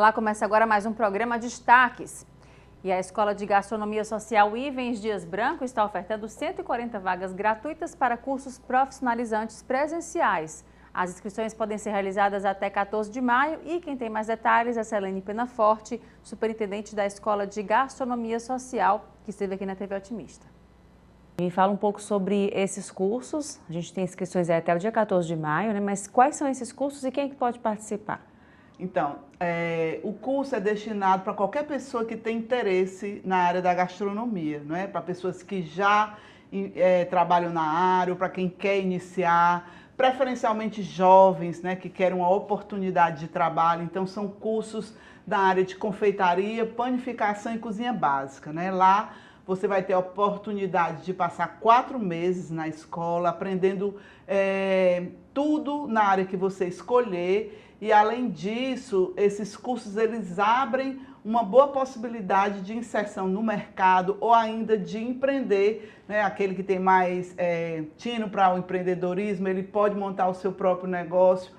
Olá, começa agora mais um programa Destaques. E a Escola de Gastronomia Social Ivens Dias Branco está ofertando 140 vagas gratuitas para cursos profissionalizantes presenciais. As inscrições podem ser realizadas até 14 de maio e quem tem mais detalhes é Selene Penaforte, superintendente da Escola de Gastronomia Social, que esteve aqui na TV Otimista. E fala um pouco sobre esses cursos. A gente tem inscrições até o dia 14 de maio, né? Mas quais são esses cursos e quem é que pode participar? Então, o curso é destinado para qualquer pessoa que tem interesse na área da gastronomia, não é? Para pessoas que já trabalham na área, ou para quem quer iniciar, preferencialmente jovens, né, que querem uma oportunidade de trabalho. Então, são cursos da área de confeitaria, panificação e cozinha básica, né? Lá você vai ter a oportunidade de passar 4 meses na escola, aprendendo tudo na área que você escolher. E, além disso, esses cursos eles abrem uma boa possibilidade de inserção no mercado ou ainda de empreender, né? Aquele que tem mais tino para o empreendedorismo, ele pode montar o seu próprio negócio.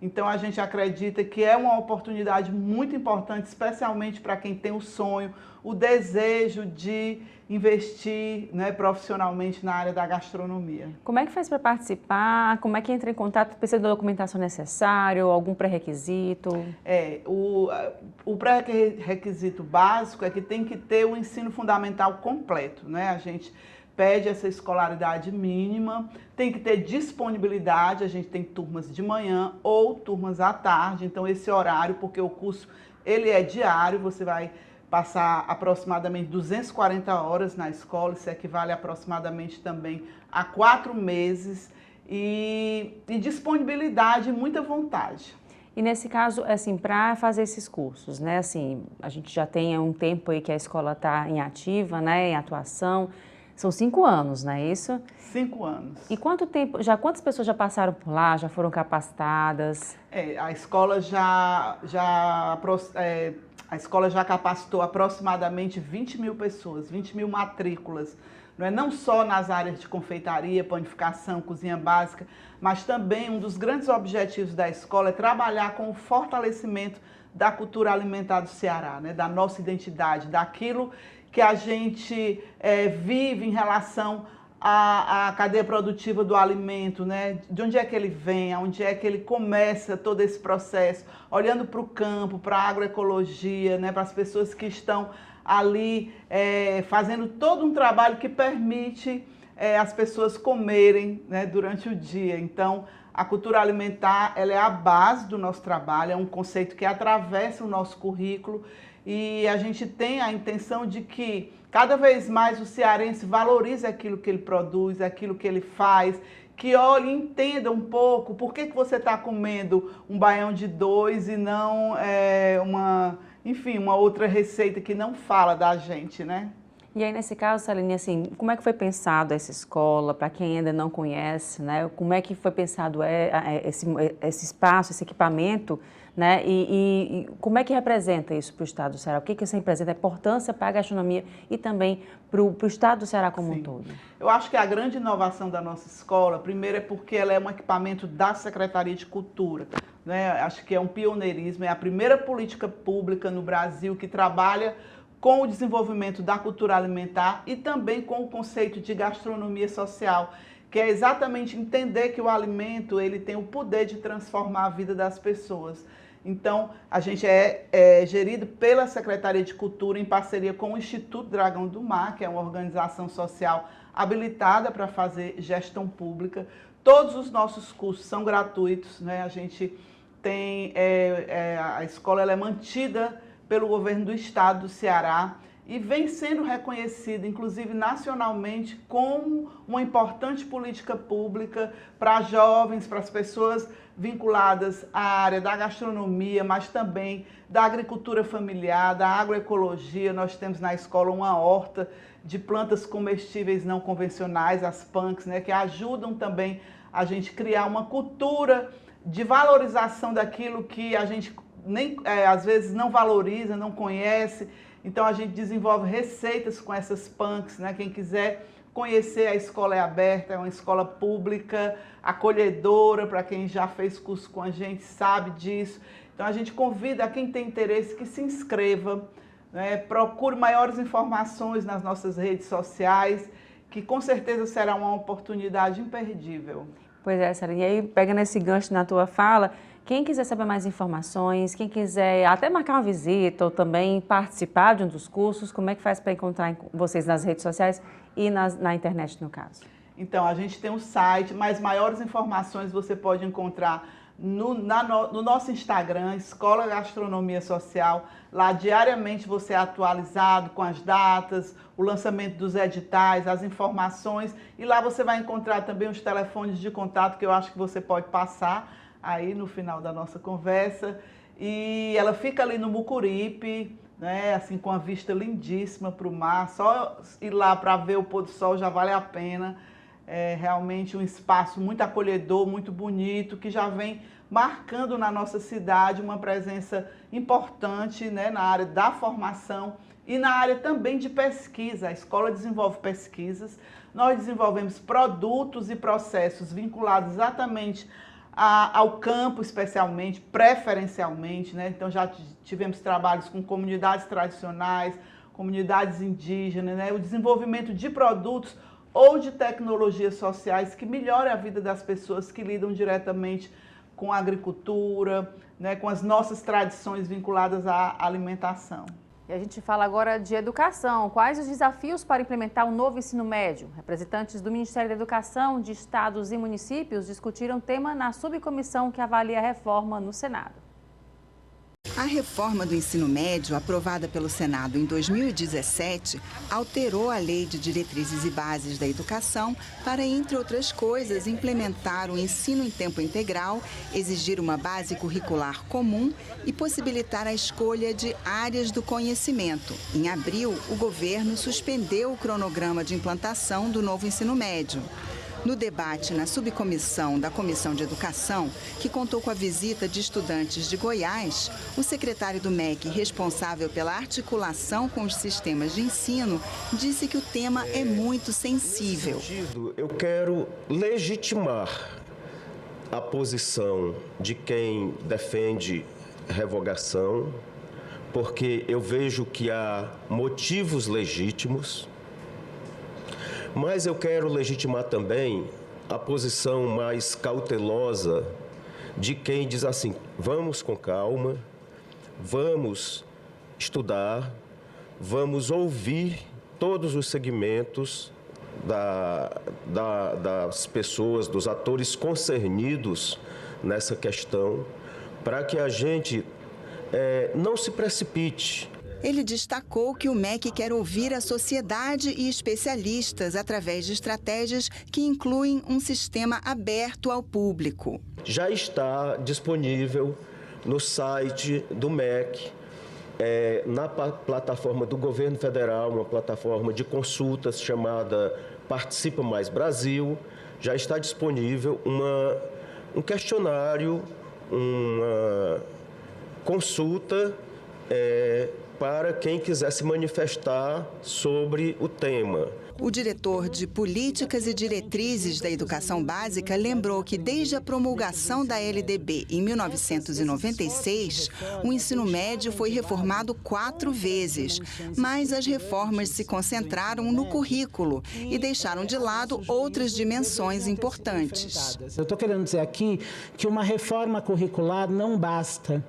Então, a gente acredita que é uma oportunidade muito importante, especialmente para quem tem o sonho, o desejo de investir, né, profissionalmente na área da gastronomia. Como é que faz para participar? Como é que entra em contato? Precisa da documentação necessária ou algum pré-requisito? O pré-requisito básico é que tem que ter o ensino fundamental completo, né? A gente pede essa escolaridade mínima, tem que ter disponibilidade, a gente tem turmas de manhã ou turmas à tarde, então esse horário, porque o curso ele é diário, você vai passar aproximadamente 240 horas na escola, isso equivale aproximadamente também a 4 meses, e disponibilidade e muita vontade. E nesse caso, assim, para fazer esses cursos, né, assim, a gente já tem um tempo aí que a escola está em ativa, né, em atuação. São 5 anos, não é isso? 5 anos. E quanto tempo, quantas pessoas já passaram por lá, já foram capacitadas? A escola a escola já capacitou aproximadamente 20 mil pessoas, 20 mil matrículas. Não só nas áreas de confeitaria, panificação, cozinha básica, mas também um dos grandes objetivos da escola é trabalhar com o fortalecimento da cultura alimentar do Ceará, né? Da nossa identidade, daquilo que a gente vive em relação à cadeia produtiva do alimento, né? De onde é que ele vem, onde é que ele começa todo esse processo, olhando para o campo, para a agroecologia, né? Para as pessoas que estão ali fazendo todo um trabalho que permite as pessoas comerem, né, durante o dia. Então, a cultura alimentar ela é a base do nosso trabalho, é um conceito que atravessa o nosso currículo e a gente tem a intenção de que cada vez mais o cearense valorize aquilo que ele produz, aquilo que ele faz, que olhe e entenda um pouco por que você está comendo um baião de 2 e não uma outra receita que não fala da gente, né? E aí, nesse caso, Selene, assim, como é que foi pensado essa escola, para quem ainda não conhece, né? Como é que foi pensado esse espaço, esse equipamento, né? E como é que representa isso para o Estado do Ceará? O que isso representa? A importância para a gastronomia e também para o Estado do Ceará como um todo? Eu acho que a grande inovação da nossa escola, primeiro, é porque ela é um equipamento da Secretaria de Cultura, né? Acho que é um pioneirismo, é a primeira política pública no Brasil que trabalha com o desenvolvimento da cultura alimentar e também com o conceito de gastronomia social, que é exatamente entender que o alimento ele tem o poder de transformar a vida das pessoas. Então, a gente é gerido pela Secretaria de Cultura em parceria com o Instituto Dragão do Mar, que é uma organização social habilitada para fazer gestão pública. Todos os nossos cursos são gratuitos, né? A gente tem, a escola ela é mantida pelo governo do estado do Ceará e vem sendo reconhecida, inclusive nacionalmente, como uma importante política pública para jovens, para as pessoas vinculadas à área da gastronomia, mas também da agricultura familiar, da agroecologia. Nós temos na escola uma horta de plantas comestíveis não convencionais, as punks, né, que ajudam também a gente criar uma cultura de valorização daquilo que a gente às vezes não valoriza, não conhece. Então a gente desenvolve receitas com essas punks, né? Quem quiser conhecer, a escola é aberta, é uma escola pública, acolhedora, para quem já fez curso com a gente sabe disso. Então a gente convida a quem tem interesse que se inscreva, né? Procure maiores informações nas nossas redes sociais, que com certeza será uma oportunidade imperdível. Pois é, Sara, e aí pegando esse gancho na tua fala, quem quiser saber mais informações, quem quiser até marcar uma visita ou também participar de um dos cursos, como é que faz para encontrar vocês nas redes sociais e na internet, no caso? Então, a gente tem um site, mas maiores informações você pode encontrar no nosso Instagram, Escola Gastronomia Social. Lá diariamente você é atualizado com as datas, o lançamento dos editais, as informações. E lá você vai encontrar também os telefones de contato que eu acho que você pode passar aí no final da nossa conversa. E ela fica ali no Mucuripe, né, assim, com a vista lindíssima para o mar. Só ir lá para ver o pôr do sol já vale a pena. É realmente um espaço muito acolhedor, muito bonito, que já vem marcando na nossa cidade uma presença importante, né, na área da formação e na área também de pesquisa. A escola desenvolve pesquisas, nós desenvolvemos produtos e processos vinculados exatamente ao campo, especialmente, preferencialmente, né? Então já tivemos trabalhos com comunidades tradicionais, comunidades indígenas, né? O desenvolvimento de produtos ou de tecnologias sociais que melhorem a vida das pessoas que lidam diretamente com a agricultura, né, com as nossas tradições vinculadas à alimentação. E a gente fala agora de educação. Quais os desafios para implementar um novo ensino médio? Representantes do Ministério da Educação, de estados e municípios discutiram o tema na subcomissão que avalia a reforma no Senado. A reforma do ensino médio, aprovada pelo Senado em 2017, alterou a Lei de Diretrizes e Bases da Educação para, entre outras coisas, implementar o ensino em tempo integral, exigir uma base curricular comum e possibilitar a escolha de áreas do conhecimento. Em abril, o governo suspendeu o cronograma de implantação do novo ensino médio. No debate na subcomissão da Comissão de Educação, que contou com a visita de estudantes de Goiás, o secretário do MEC, responsável pela articulação com os sistemas de ensino, disse que o tema é muito sensível. Nesse sentido, eu quero legitimar a posição de quem defende revogação, porque eu vejo que há motivos legítimos. Mas eu quero legitimar também a posição mais cautelosa de quem diz assim, vamos com calma, vamos estudar, vamos ouvir todos os segmentos das pessoas, dos atores concernidos nessa questão, para que a gente não se precipite. Ele destacou que o MEC quer ouvir a sociedade e especialistas através de estratégias que incluem um sistema aberto ao público. Já está disponível no site do MEC, na plataforma do governo federal, uma plataforma de consultas chamada Participa Mais Brasil, já está disponível um questionário, uma consulta para quem quiser se manifestar sobre o tema. O diretor de Políticas e Diretrizes da Educação Básica lembrou que desde a promulgação da LDB em 1996, o ensino médio foi reformado 4 vezes, mas as reformas se concentraram no currículo e deixaram de lado outras dimensões importantes. Eu estou querendo dizer aqui que uma reforma curricular não basta.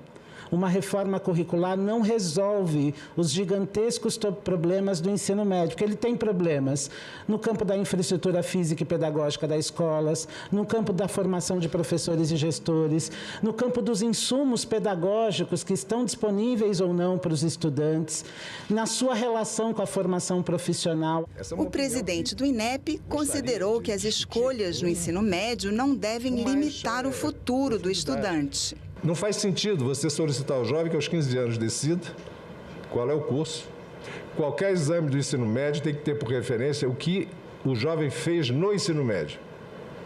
Uma reforma curricular não resolve os gigantescos problemas do ensino médio, porque ele tem problemas no campo da infraestrutura física e pedagógica das escolas, no campo da formação de professores e gestores, no campo dos insumos pedagógicos que estão disponíveis ou não para os estudantes, na sua relação com a formação profissional. O presidente do INEP considerou que as escolhas no ensino médio não devem limitar o futuro do estudante. Não faz sentido você solicitar ao jovem que aos 15 anos decida qual é o curso. Qualquer exame do ensino médio tem que ter por referência o que o jovem fez no ensino médio,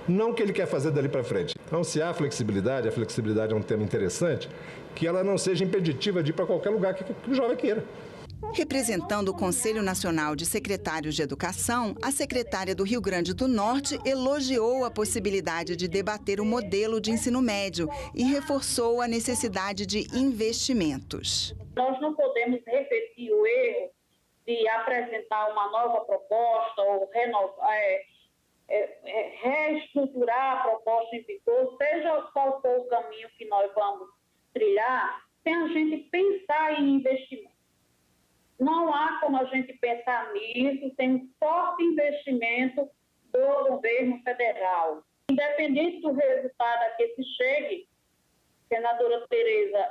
não o que ele quer fazer dali para frente. Então, se há flexibilidade, a flexibilidade é um tema interessante, que ela não seja impeditiva de ir para qualquer lugar que o jovem queira. Representando o Conselho Nacional de Secretários de Educação, a secretária do Rio Grande do Norte elogiou a possibilidade de debater o modelo de ensino médio e reforçou a necessidade de investimentos. Nós não podemos repetir o erro de apresentar uma nova proposta ou reestruturar a proposta em vigor, seja qual for o caminho que nós vamos trilhar, sem a gente pensar em investimento. Não há como a gente pensar nisso sem um forte investimento do governo federal. Independente do resultado a que se chegue, senadora Tereza,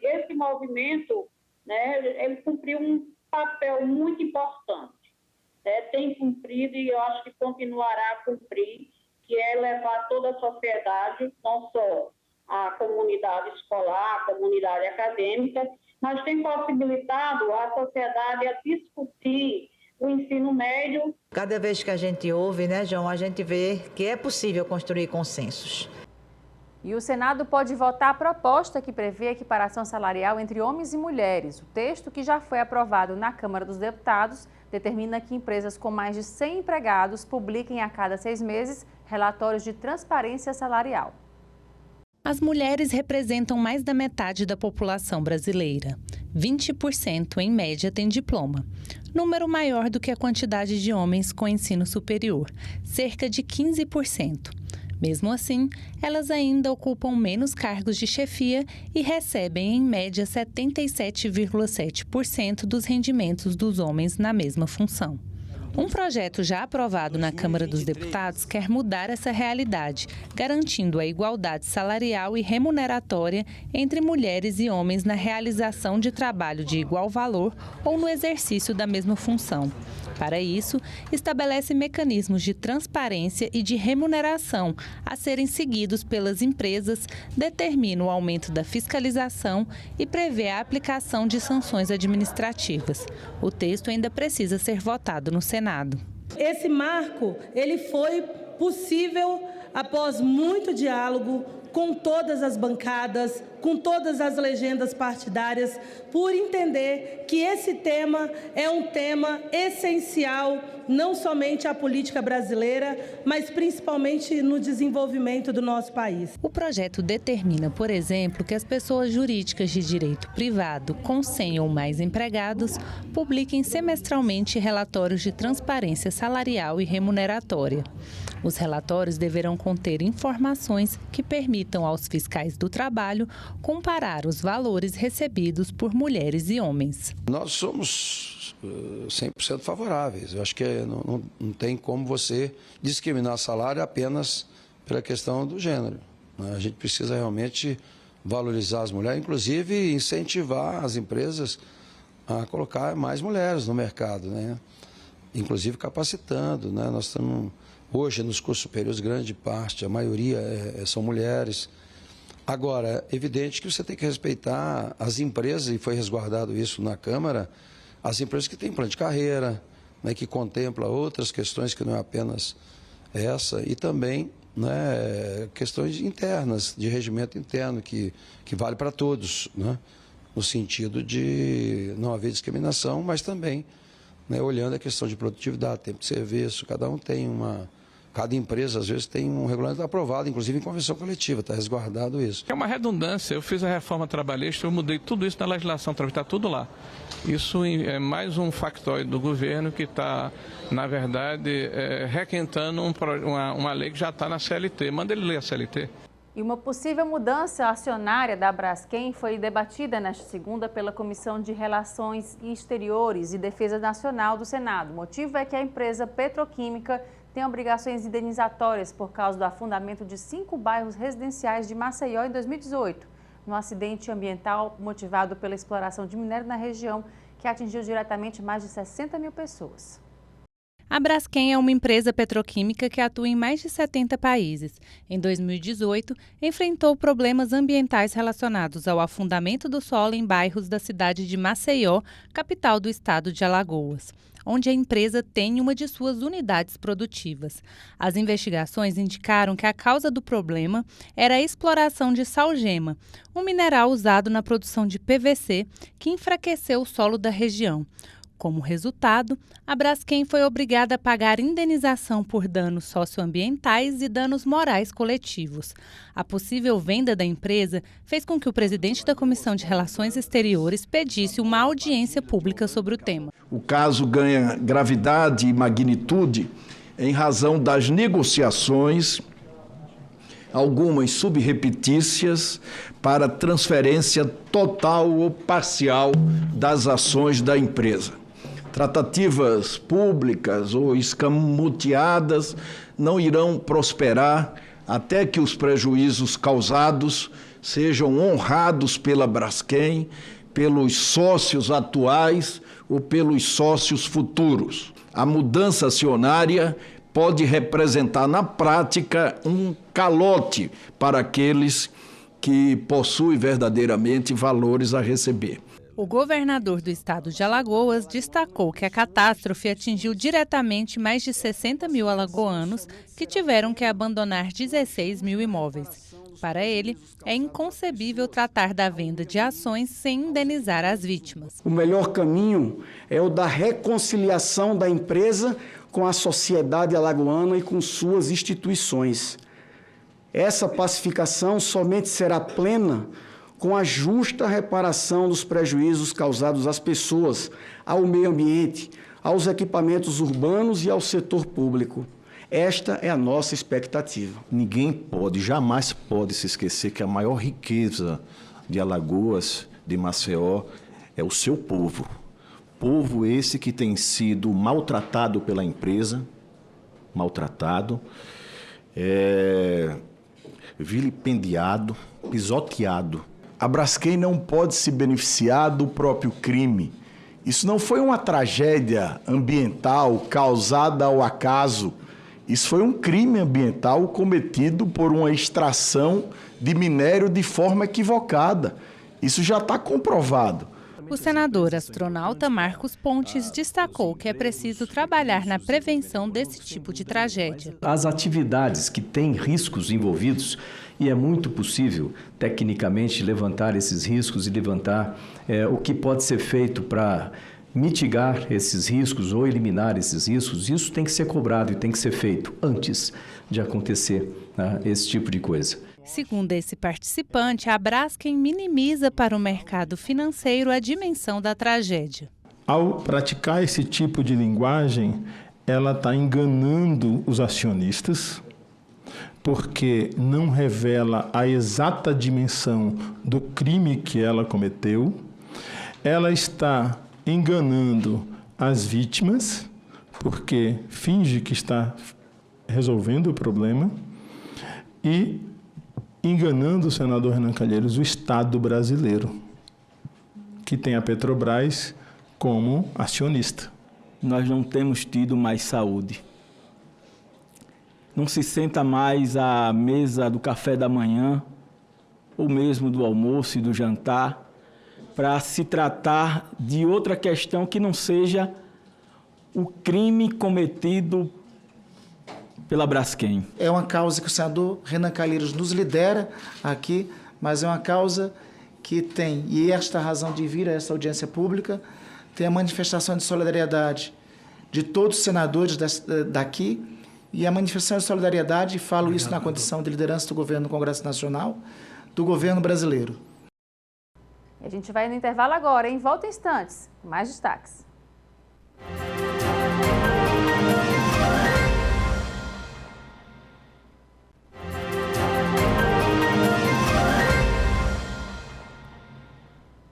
esse movimento, né, ele cumpriu um papel muito importante. Tem cumprido e eu acho que continuará a cumprir, que é levar toda a sociedade, não só a comunidade escolar, a comunidade acadêmica, mas tem possibilitado a sociedade a discutir o ensino médio. Cada vez que a gente ouve, né, João, a gente vê que é possível construir consensos. E o Senado pode votar a proposta que prevê a equiparação salarial entre homens e mulheres. O texto, que já foi aprovado na Câmara dos Deputados, determina que empresas com mais de 100 empregados publiquem a cada 6 meses relatórios de transparência salarial. As mulheres representam mais da metade da população brasileira. 20% em média têm diploma. Número maior do que a quantidade de homens com ensino superior, cerca de 15%. Mesmo assim, elas ainda ocupam menos cargos de chefia e recebem, em média, 77,7% dos rendimentos dos homens na mesma função. Um projeto já aprovado na Câmara dos Deputados quer mudar essa realidade, garantindo a igualdade salarial e remuneratória entre mulheres e homens na realização de trabalho de igual valor ou no exercício da mesma função. Para isso, estabelece mecanismos de transparência e de remuneração a serem seguidos pelas empresas, determina o aumento da fiscalização e prevê a aplicação de sanções administrativas. O texto ainda precisa ser votado no Senado. Esse marco, ele foi possível após muito diálogo com todas as bancadas, com todas as legendas partidárias, por entender que esse tema é um tema essencial, não somente à política brasileira, mas principalmente no desenvolvimento do nosso país. O projeto determina, por exemplo, que as pessoas jurídicas de direito privado com 100 ou mais empregados publiquem semestralmente relatórios de transparência salarial e remuneratória. Os relatórios deverão conter informações que permitam aos fiscais do trabalho comparar os valores recebidos por mulheres e homens. Nós somos 100% favoráveis. Eu acho que não tem como você discriminar salário apenas pela questão do gênero. A gente precisa realmente valorizar as mulheres, inclusive incentivar as empresas a colocar mais mulheres no mercado, né? Inclusive capacitando, né? Nós estamos hoje nos cursos superiores, grande parte, a maioria são mulheres. Agora, é evidente que você tem que respeitar as empresas, e foi resguardado isso na Câmara, as empresas que têm plano de carreira, né, que contempla outras questões que não é apenas essa, e também, né, questões internas, de regimento interno, que vale para todos, né, no sentido de não haver discriminação, mas também, né, olhando a questão de produtividade, tempo de serviço, cada empresa, às vezes, tem um regulamento aprovado, inclusive em convenção coletiva, está resguardado isso. É uma redundância. Eu fiz a reforma trabalhista, eu mudei tudo isso na legislação trabalhista, está tudo lá. Isso é mais um factóide do governo que está, na verdade, requentando uma lei que já está na CLT. Manda ele ler a CLT. E uma possível mudança acionária da Braskem foi debatida nesta segunda pela Comissão de Relações Exteriores e Defesa Nacional do Senado. O motivo é que a empresa petroquímica tem obrigações indenizatórias por causa do afundamento de 5 bairros residenciais de Maceió em 2018, no acidente ambiental motivado pela exploração de minério na região, que atingiu diretamente mais de 60 mil pessoas. A Braskem é uma empresa petroquímica que atua em mais de 70 países. Em 2018, enfrentou problemas ambientais relacionados ao afundamento do solo em bairros da cidade de Maceió, capital do estado de Alagoas, onde a empresa tem uma de suas unidades produtivas. As investigações indicaram que a causa do problema era a exploração de salgema, um mineral usado na produção de PVC, que enfraqueceu o solo da região. Como resultado, a Braskem foi obrigada a pagar indenização por danos socioambientais e danos morais coletivos. A possível venda da empresa fez com que o presidente da Comissão de Relações Exteriores pedisse uma audiência pública sobre o tema. O caso ganha gravidade e magnitude em razão das negociações, algumas subrepetícias, para transferência total ou parcial das ações da empresa. Tratativas públicas ou escamoteadas não irão prosperar até que os prejuízos causados sejam honrados pela Braskem, pelos sócios atuais ou pelos sócios futuros. A mudança acionária pode representar na prática um calote para aqueles que possuem verdadeiramente valores a receber. O governador do estado de Alagoas destacou que a catástrofe atingiu diretamente mais de 60 mil alagoanos que tiveram que abandonar 16 mil imóveis. Para ele, é inconcebível tratar da venda de ações sem indenizar as vítimas. O melhor caminho é o da reconciliação da empresa com a sociedade alagoana e com suas instituições. Essa pacificação somente será plena com a justa reparação dos prejuízos causados às pessoas, ao meio ambiente, aos equipamentos urbanos e ao setor público. Esta é a nossa expectativa. Ninguém pode, jamais pode se esquecer que a maior riqueza de Alagoas, de Maceió, é o seu povo. Povo esse que tem sido maltratado pela empresa, vilipendiado, pisoteado. A Braskem não pode se beneficiar do próprio crime. Isso não foi uma tragédia ambiental causada ao acaso. Isso foi um crime ambiental cometido por uma extração de minério de forma equivocada. Isso já está comprovado. O senador astronauta Marcos Pontes destacou que é preciso trabalhar na prevenção desse tipo de tragédia. As atividades que têm riscos envolvidos, e é muito possível, tecnicamente, levantar esses riscos e levantar o que pode ser feito para mitigar esses riscos ou eliminar esses riscos, isso tem que ser cobrado e tem que ser feito antes de acontecer esse tipo de coisa. Segundo esse participante, a Braskem minimiza para o mercado financeiro a dimensão da tragédia. Ao praticar esse tipo de linguagem, ela está enganando os acionistas, porque não revela a exata dimensão do crime que ela cometeu. Ela está enganando as vítimas, porque finge que está resolvendo o problema, e enganando o senador Renan Calheiros, o Estado brasileiro, que tem a Petrobras como acionista. Nós não temos tido mais saúde. Não se senta mais à mesa do café da manhã, ou mesmo do almoço e do jantar, para se tratar de outra questão que não seja o crime cometido pela Braskem. É uma causa que o senador Renan Calheiros nos lidera aqui, mas é uma causa que tem, e esta razão de vir a essa audiência pública, tem a manifestação de solidariedade de todos os senadores daqui, e a manifestação de solidariedade, falo isso na condição de liderança do governo do Congresso Nacional, do governo brasileiro. E a gente vai no intervalo agora, hein? Volta em instantes. Mais destaques.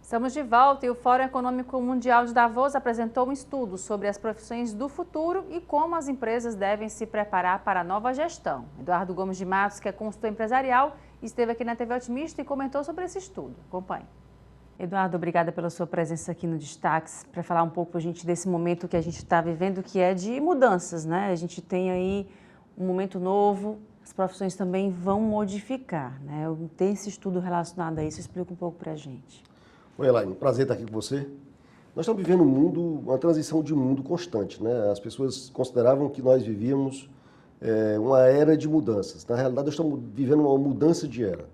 Estamos de volta e o Fórum Econômico Mundial de Davos apresentou um estudo sobre as profissões do futuro e como as empresas devem se preparar para a nova gestão. Eduardo Gomes de Matos, que é consultor empresarial, esteve aqui na TV Otimista e comentou sobre esse estudo. Acompanhe. Eduardo, obrigada pela sua presença aqui no Destaques, para falar um pouco para a gente desse momento que a gente está vivendo, que é de mudanças, né? A gente tem aí um momento novo, as profissões também vão modificar, né? Tem esse estudo relacionado a isso, explica um pouco para a gente. Oi, Elaine, prazer estar aqui com você. Nós estamos vivendo uma transição de mundo constante, né? As pessoas consideravam que nós vivíamos uma era de mudanças. Na realidade, nós estamos vivendo uma mudança de era.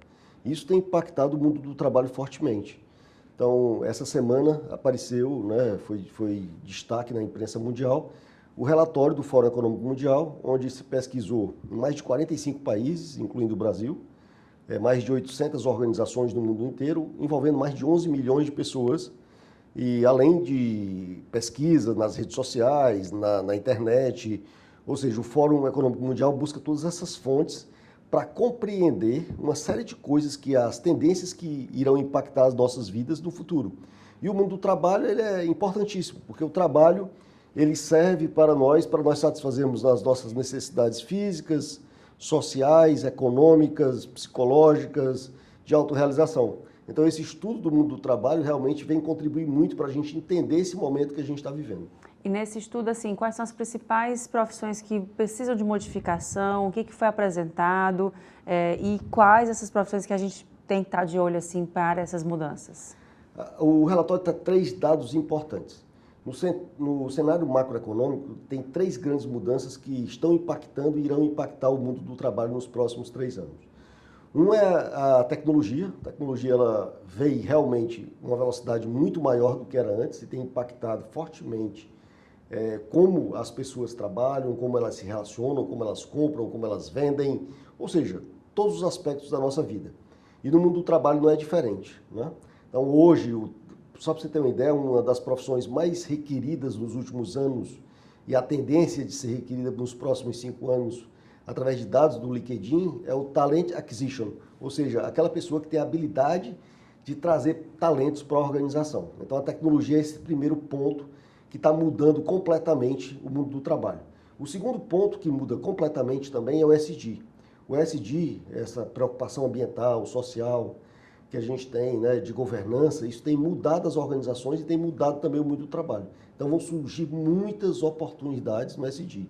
Isso tem impactado o mundo do trabalho fortemente. Então, essa semana apareceu, né, foi destaque na imprensa mundial, o relatório do Fórum Econômico Mundial, onde se pesquisou em mais de 45 países, incluindo o Brasil, mais de 800 organizações no mundo inteiro, envolvendo mais de 11 milhões de pessoas, e além de pesquisa nas redes sociais, na internet, ou seja, o Fórum Econômico Mundial busca todas essas fontes para compreender uma série de coisas, as tendências que irão impactar as nossas vidas no futuro. E o mundo do trabalho ele é importantíssimo, porque o trabalho ele serve para nós satisfazermos as nossas necessidades físicas, sociais, econômicas, psicológicas, de autorrealização. Então, esse estudo do mundo do trabalho realmente vem contribuir muito para a gente entender esse momento que a gente está vivendo. E nesse estudo, assim, quais são as principais profissões que precisam de modificação, o que foi apresentado e quais essas profissões que a gente tem que estar de olho, assim, para essas mudanças? O relatório traz 3 dados importantes. No cenário macroeconômico, tem 3 grandes mudanças que estão impactando e irão impactar o mundo do trabalho nos próximos 3 anos. Um é a tecnologia. A tecnologia ela veio realmente uma velocidade muito maior do que era antes e tem impactado fortemente como as pessoas trabalham, como elas se relacionam, como elas compram, como elas vendem, ou seja, todos os aspectos da nossa vida. E no mundo do trabalho não é diferente, né? Então hoje, só para você ter uma ideia, uma das profissões mais requeridas nos últimos anos e a tendência de ser requerida nos próximos 5 anos, através de dados do LinkedIn, é o Talent Acquisition, ou seja, aquela pessoa que tem a habilidade de trazer talentos para a organização. Então a tecnologia é esse primeiro ponto que está mudando completamente o mundo do trabalho. O segundo ponto que muda completamente também é o ESG. O ESG, essa preocupação ambiental, social, que a gente tem, né, de governança, isso tem mudado as organizações e tem mudado também o mundo do trabalho. Então vão surgir muitas oportunidades no ESG.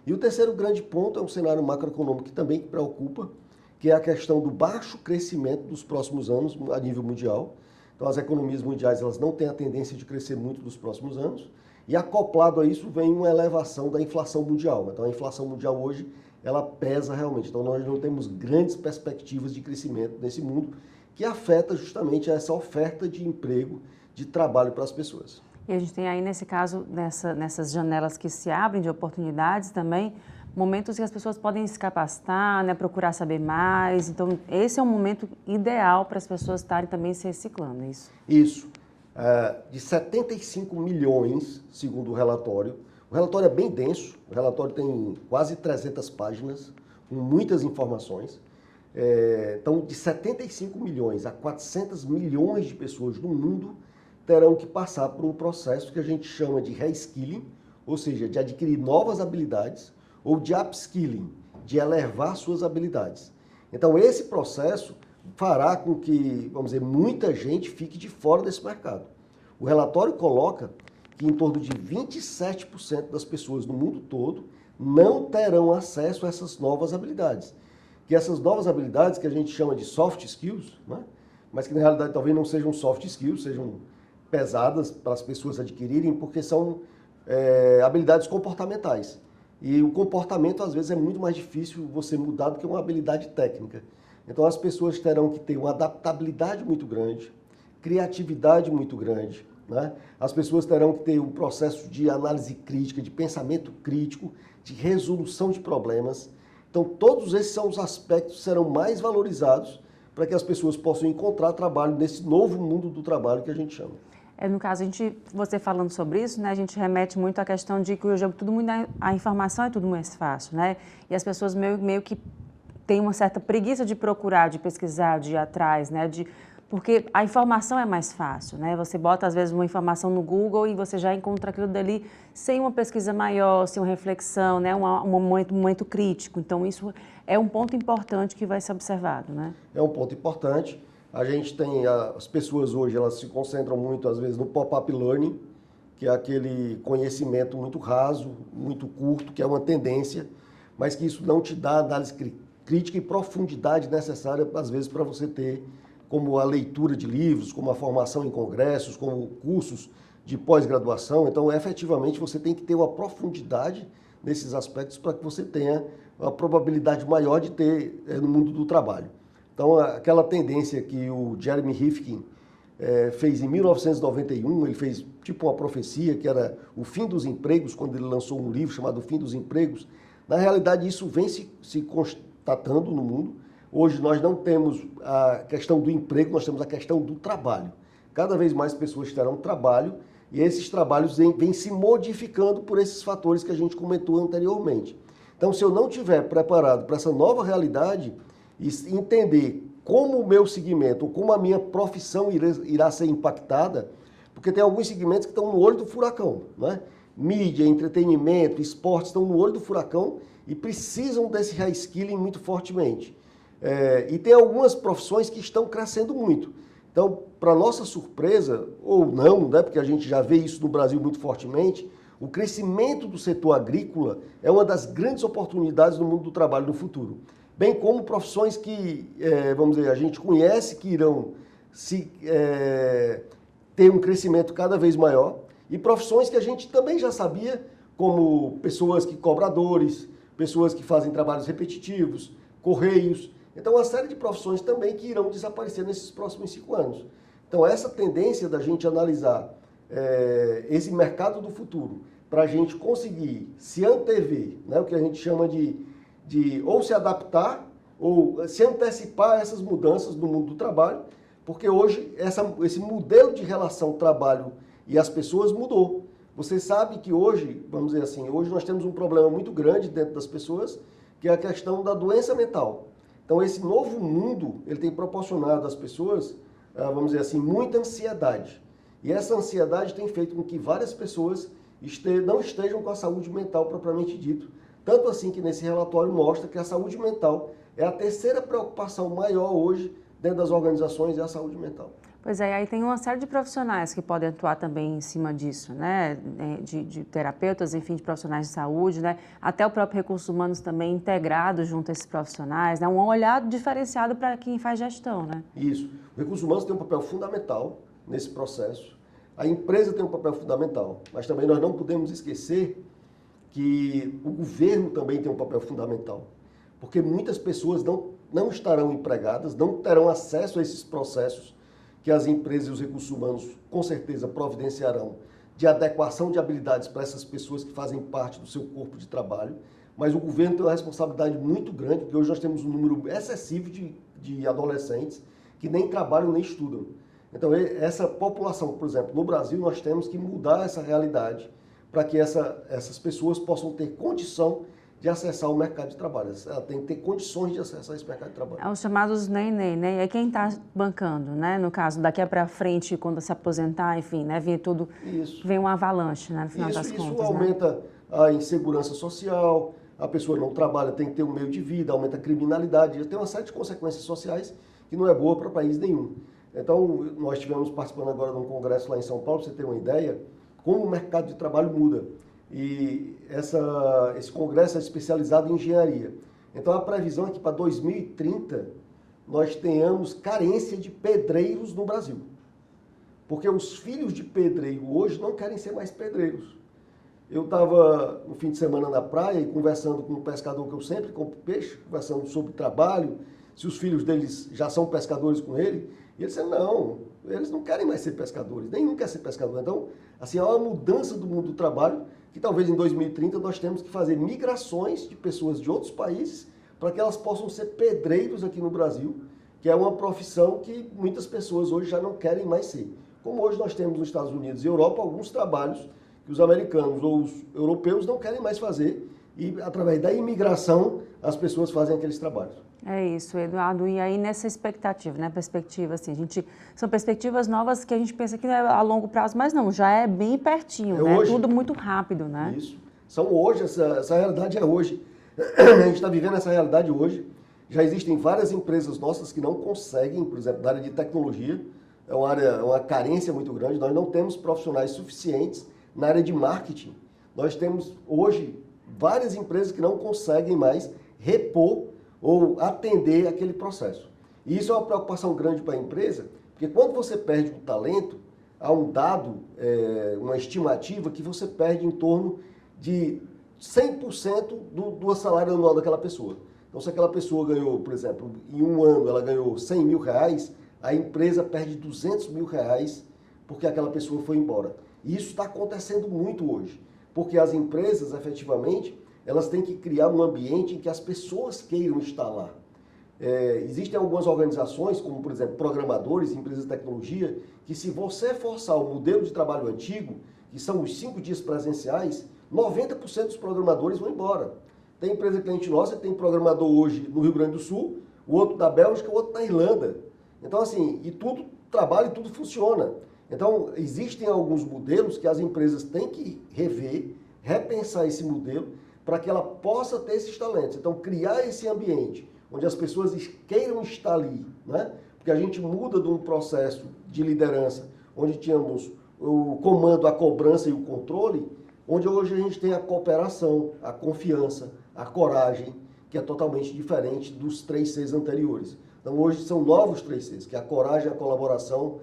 E o terceiro grande ponto é um cenário macroeconômico que também preocupa, que é a questão do baixo crescimento dos próximos anos a nível mundial. Então as economias mundiais elas não têm a tendência de crescer muito nos próximos anos. E acoplado a isso vem uma elevação da inflação mundial. Então a inflação mundial hoje ela pesa realmente. Então nós não temos grandes perspectivas de crescimento nesse mundo, que afeta justamente essa oferta de emprego, de trabalho para as pessoas. E a gente tem aí, nesse caso, nessas janelas que se abrem de oportunidades também, momentos que as pessoas podem se capacitar, né, procurar saber mais. Então, esse é um momento ideal para as pessoas estarem também se reciclando, é isso? Isso. De 75 milhões, segundo o relatório é bem denso, o relatório tem quase 300 páginas, com muitas informações. Então, de 75 milhões a 400 milhões de pessoas no mundo terão que passar por um processo que a gente chama de reskilling, ou seja, de adquirir novas habilidades, ou de upskilling, de elevar suas habilidades. Então, esse processo fará com que, vamos dizer, muita gente fique de fora desse mercado. O relatório coloca que em torno de 27% das pessoas no mundo todo não terão acesso a essas novas habilidades. Que essas novas habilidades que a gente chama de soft skills, né? Mas que na realidade talvez não sejam soft skills, sejam pesadas para as pessoas adquirirem, porque são habilidades comportamentais. E o comportamento às vezes é muito mais difícil você mudar do que uma habilidade técnica. Então as pessoas terão que ter uma adaptabilidade muito grande, criatividade muito grande, né? As pessoas terão que ter um processo de análise crítica, de pensamento crítico, de resolução de problemas. Então todos esses são os aspectos que serão mais valorizados para que as pessoas possam encontrar trabalho nesse novo mundo do trabalho que a gente chama. No caso, você falando sobre isso, né, a gente remete muito à questão de que hoje a informação é tudo mais fácil, né? E as pessoas meio que têm uma certa preguiça de procurar, de pesquisar, de ir atrás, né? Porque a informação é mais fácil, né? Você bota, às vezes, uma informação no Google e você já encontra aquilo dali sem uma pesquisa maior, sem uma reflexão, né? Um momento crítico. Então, isso é um ponto importante que vai ser observado, né? É um ponto importante. A gente tem, as pessoas hoje, elas se concentram muito, às vezes, no pop-up learning, que é aquele conhecimento muito raso, muito curto, que é uma tendência, mas que isso não te dá análise crítica e profundidade necessária, às vezes, para você ter como a leitura de livros, como a formação em congressos, como cursos de pós-graduação. Então, efetivamente, você tem que ter uma profundidade nesses aspectos para que você tenha uma probabilidade maior de ter no mundo do trabalho. Então, aquela tendência que o Jeremy Rifkin fez em 1991, ele fez tipo uma profecia, que era o fim dos empregos, quando ele lançou um livro chamado O Fim dos Empregos. Na realidade, isso vem se constatando no mundo. Hoje nós não temos a questão do emprego, nós temos a questão do trabalho. Cada vez mais pessoas terão trabalho e esses trabalhos vêm se modificando por esses fatores que a gente comentou anteriormente. Então, se eu não estiver preparado para essa nova realidade e entender como o meu segmento, como a minha profissão irá ser impactada, porque tem alguns segmentos que estão no olho do furacão, né? Mídia, entretenimento, esportes estão no olho do furacão e precisam desse reskilling muito fortemente. E tem algumas profissões que estão crescendo muito. Então, para nossa surpresa, ou não, né, porque a gente já vê isso no Brasil muito fortemente, o crescimento do setor agrícola é uma das grandes oportunidades no mundo do trabalho no futuro. Bem como profissões que, vamos dizer, a gente conhece que irão ter um crescimento cada vez maior, e profissões que a gente também já sabia, como pessoas que cobradores, pessoas que fazem trabalhos repetitivos, correios. Então, uma série de profissões também que irão desaparecer nesses próximos 5 anos. Então, essa tendência da gente analisar esse mercado do futuro, para a gente conseguir se antever, né, o que a gente chama de ou se adaptar ou se antecipar a essas mudanças no mundo do trabalho, porque hoje esse modelo de relação trabalho e as pessoas mudou. Você sabe que hoje, vamos dizer assim, hoje nós temos um problema muito grande dentro das pessoas, que é a questão da doença mental. Então, esse novo mundo, ele tem proporcionado às pessoas, vamos dizer assim, muita ansiedade. E essa ansiedade tem feito com que várias pessoas não estejam com a saúde mental propriamente dito. Tanto assim que nesse relatório mostra que a saúde mental é a terceira preocupação maior hoje dentro das organizações, é a saúde mental. Pois é, aí tem uma série de profissionais que podem atuar também em cima disso, né? De terapeutas, enfim, de profissionais de saúde, né? Até o próprio Recursos Humanos também integrado junto a esses profissionais, né? Um olhar diferenciado para quem faz gestão, né? Isso. O Recursos Humanos tem um papel fundamental nesse processo. A empresa tem um papel fundamental, mas também nós não podemos esquecer que o governo também tem um papel fundamental, porque muitas pessoas não estarão empregadas, não terão acesso a esses processos que as empresas e os recursos humanos com certeza providenciarão de adequação de habilidades para essas pessoas que fazem parte do seu corpo de trabalho, mas o governo tem uma responsabilidade muito grande, porque hoje nós temos um número excessivo de adolescentes que nem trabalham nem estudam. Então, essa população, por exemplo, no Brasil, nós temos que mudar essa realidade para que essas pessoas possam ter condição de acessar o mercado de trabalho. Ela tem que ter condições de acessar esse mercado de trabalho. É os chamados neném, né? E é quem está bancando, né? No caso, daqui para frente, quando se aposentar, enfim, né? Vem uma avalanche, né? No final das contas. Isso aumenta a insegurança social, a pessoa não trabalha, tem que ter um meio de vida, aumenta a criminalidade, tem uma série de consequências sociais que não é boa para país nenhum. Então, nós estivemos participando agora de um congresso lá em São Paulo, para você ter uma ideia, como o mercado de trabalho muda. E esse congresso é especializado em engenharia. Então, a previsão é que para 2030 nós tenhamos carência de pedreiros no Brasil. Porque os filhos de pedreiro hoje não querem ser mais pedreiros. Eu estava no fim de semana na praia e conversando com um pescador que eu sempre compro peixe, conversando sobre trabalho, se os filhos deles já são pescadores com ele. E ele disse, não, eles não querem mais ser pescadores, nenhum quer ser pescador. Então, assim, há uma mudança do mundo do trabalho, que talvez em 2030 nós temos que fazer migrações de pessoas de outros países para que elas possam ser pedreiros aqui no Brasil, que é uma profissão que muitas pessoas hoje já não querem mais ser. Como hoje nós temos nos Estados Unidos e Europa alguns trabalhos que os americanos ou os europeus não querem mais fazer e, através da imigração, as pessoas fazem aqueles trabalhos. É isso, Eduardo. E aí nessa expectativa, né? Perspectiva, assim, são perspectivas novas que a gente pensa que é a longo prazo, mas não, já é bem pertinho, né? Hoje. Tudo muito rápido, né? Isso. São hoje, essa realidade é hoje. A gente está vivendo essa realidade hoje. Já existem várias empresas nossas que não conseguem, por exemplo, na área de tecnologia, é uma carência muito grande, nós não temos profissionais suficientes na área de marketing. Nós temos hoje várias empresas que não conseguem mais repor ou atender aquele processo. E isso é uma preocupação grande para a empresa, porque quando você perde um talento, há um dado, uma estimativa que você perde em torno de 100% do salário anual daquela pessoa. Então, se aquela pessoa ganhou, por exemplo, em um ano ela ganhou 100 mil reais, a empresa perde 200 mil reais porque aquela pessoa foi embora. E isso está acontecendo muito hoje, porque as empresas, efetivamente, elas têm que criar um ambiente em que as pessoas queiram estar lá. Existem algumas organizações, como, por exemplo, programadores, empresas de tecnologia, que se você forçar o modelo de trabalho antigo, que são os 5 dias presenciais, 90% dos programadores vão embora. Tem empresa cliente nossa que tem programador hoje no Rio Grande do Sul, o outro da Bélgica, o outro na Irlanda. Então, assim, e tudo trabalha e tudo funciona. Então, existem alguns modelos que as empresas têm que rever, repensar esse modelo, para que ela possa ter esses talentos. Então, criar esse ambiente onde as pessoas queiram estar ali, né? Porque a gente muda de um processo de liderança, onde tínhamos o comando, a cobrança e o controle, onde hoje a gente tem a cooperação, a confiança, a coragem, que é totalmente diferente dos 3 Cs anteriores. Então, hoje são novos 3 Cs, que é a coragem, a colaboração,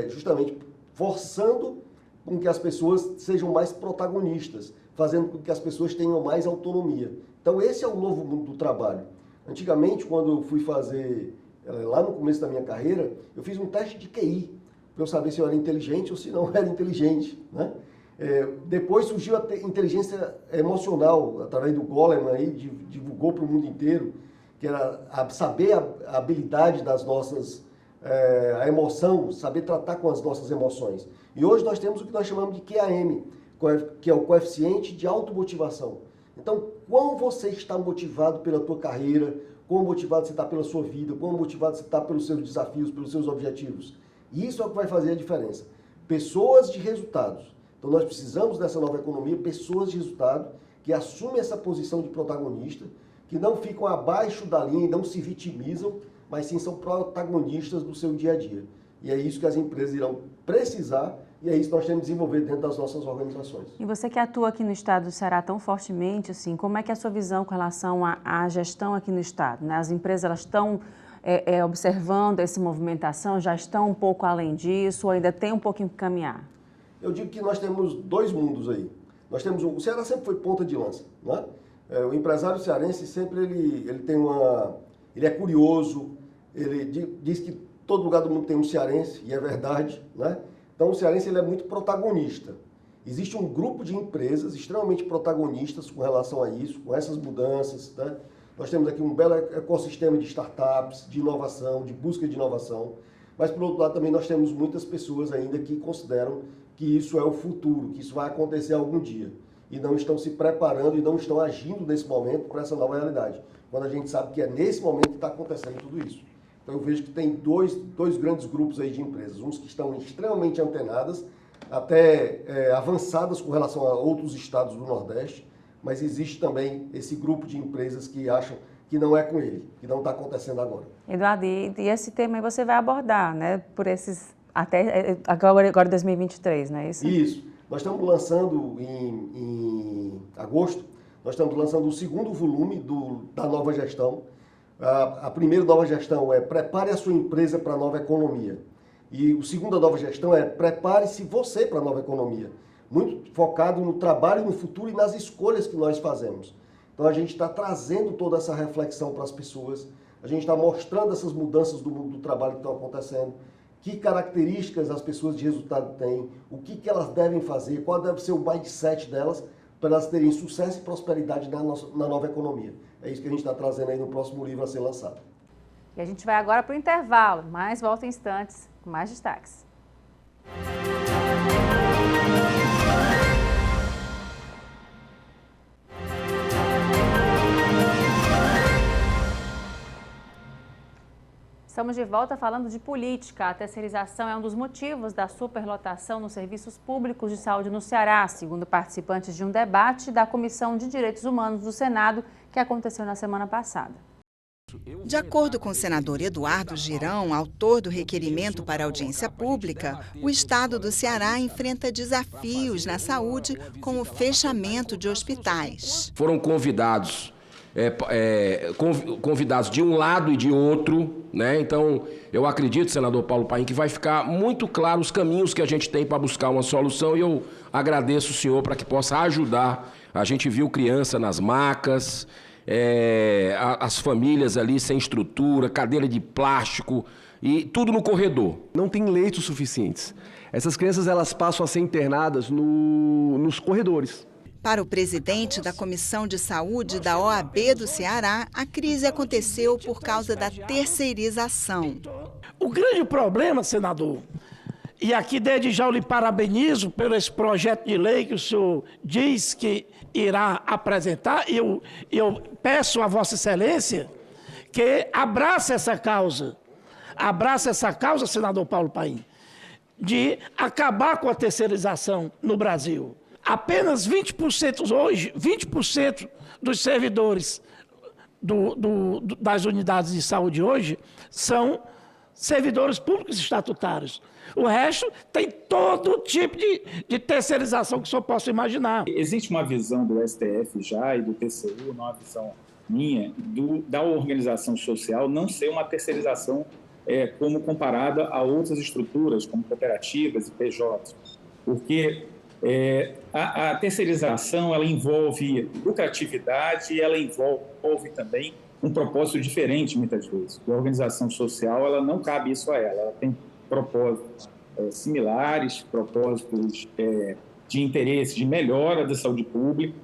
justamente forçando com que as pessoas sejam mais protagonistas, fazendo com que as pessoas tenham mais autonomia. Então, esse é o novo mundo do trabalho. Antigamente, quando eu fui fazer, lá no começo da minha carreira, eu fiz um teste de QI, para eu saber se eu era inteligente ou se não era inteligente, né? Depois surgiu a inteligência emocional, através do Goleman, aí, divulgou para o mundo inteiro, que era saber a habilidade das nossas, a emoção, saber tratar com as nossas emoções. E hoje nós temos o que nós chamamos de QAM, que é o coeficiente de automotivação. Então, quão você está motivado pela tua carreira, quão motivado você está pela sua vida, quão motivado você está pelos seus desafios, pelos seus objetivos. Isso é o que vai fazer a diferença. Pessoas de resultados. Então, nós precisamos dessa nova economia, pessoas de resultado, que assumem essa posição de protagonista, que não ficam abaixo da linha e não se vitimizam, mas sim são protagonistas do seu dia a dia. E é isso que as empresas irão precisar e é isso que nós temos que desenvolver dentro das nossas organizações. E você que atua aqui no estado do Ceará tão fortemente, assim, como é que é a sua visão com relação à gestão aqui no estado, né? As empresas elas estão observando essa movimentação, já estão um pouco além disso, ou ainda tem um pouquinho que caminhar? Eu digo que nós temos 2 mundos aí. Nós temos o Ceará sempre foi ponta de lança, né? O empresário cearense sempre ele tem ele é curioso, ele diz que todo lugar do mundo tem um cearense, e é verdade, né? Então, o cearense ele é muito protagonista. Existe um grupo de empresas extremamente protagonistas com relação a isso, com essas mudanças, né? Nós temos aqui um belo ecossistema de startups, de inovação, de busca de inovação, mas, por outro lado, também nós temos muitas pessoas ainda que consideram que isso é o futuro, que isso vai acontecer algum dia, e não estão se preparando e não estão agindo nesse momento para essa nova realidade, quando a gente sabe que é nesse momento que está acontecendo tudo isso. Então, eu vejo que tem dois grandes grupos aí de empresas, uns que estão extremamente antenadas, até avançadas com relação a outros estados do Nordeste, mas existe também esse grupo de empresas que acham que não é com ele, que não está acontecendo agora. Eduardo, e esse tema aí você vai abordar, né, por esses, até agora 2023, não é isso? Isso. Nós estamos lançando em agosto, nós estamos lançando o 2º volume da nova gestão. A primeira nova gestão é prepare a sua empresa para a nova economia. E o segundo nova gestão é prepare-se você para a nova economia. Muito focado no trabalho, no futuro e nas escolhas que nós fazemos. Então a gente está trazendo toda essa reflexão para as pessoas, a gente está mostrando essas mudanças do mundo do trabalho que estão acontecendo, que características as pessoas de resultado têm, o que elas devem fazer, qual deve ser o mindset delas, para elas terem sucesso e prosperidade na nova economia. É isso que a gente está trazendo aí no próximo livro a ser lançado. E a gente vai agora para o intervalo, mas volta em instantes com mais destaques. Estamos de volta falando de política. A terceirização é um dos motivos da superlotação nos serviços públicos de saúde no Ceará, segundo participantes de um debate da Comissão de Direitos Humanos do Senado, que aconteceu na semana passada. De acordo com o senador Eduardo Girão, autor do requerimento para audiência pública, o estado do Ceará enfrenta desafios na saúde com o fechamento de hospitais. Foram convidados de um lado e de outro, né? Então, eu acredito, senador Paulo Paim, que vai ficar muito claro os caminhos que a gente tem para buscar uma solução, e eu agradeço o senhor para que possa ajudar. A gente viu criança nas macas, as famílias ali sem estrutura, cadeira de plástico e tudo no corredor. Não tem leitos suficientes. Essas crianças elas passam a ser internadas nos corredores. Para o presidente da Comissão de Saúde da OAB do Ceará, a crise aconteceu por causa da terceirização. O grande problema, senador, e aqui desde já eu lhe parabenizo por esse projeto de lei que o senhor diz que irá apresentar, e eu peço a Vossa Excelência que abrace essa causa, senador Paulo Paim, de acabar com a terceirização no Brasil. Apenas 20% hoje, 20% dos servidores das unidades de saúde hoje são servidores públicos estatutários. O resto tem todo tipo de terceirização que o senhor possa imaginar. Existe uma visão do STF já e do TCU, uma visão minha, da organização social não ser uma terceirização como comparada a outras estruturas, como cooperativas e PJs. Porque a terceirização ela envolve lucratividade e ela envolve também um propósito diferente, muitas vezes. A organização social ela não cabe isso a ela tem propósitos similares, propósitos de interesse, de melhora da saúde pública,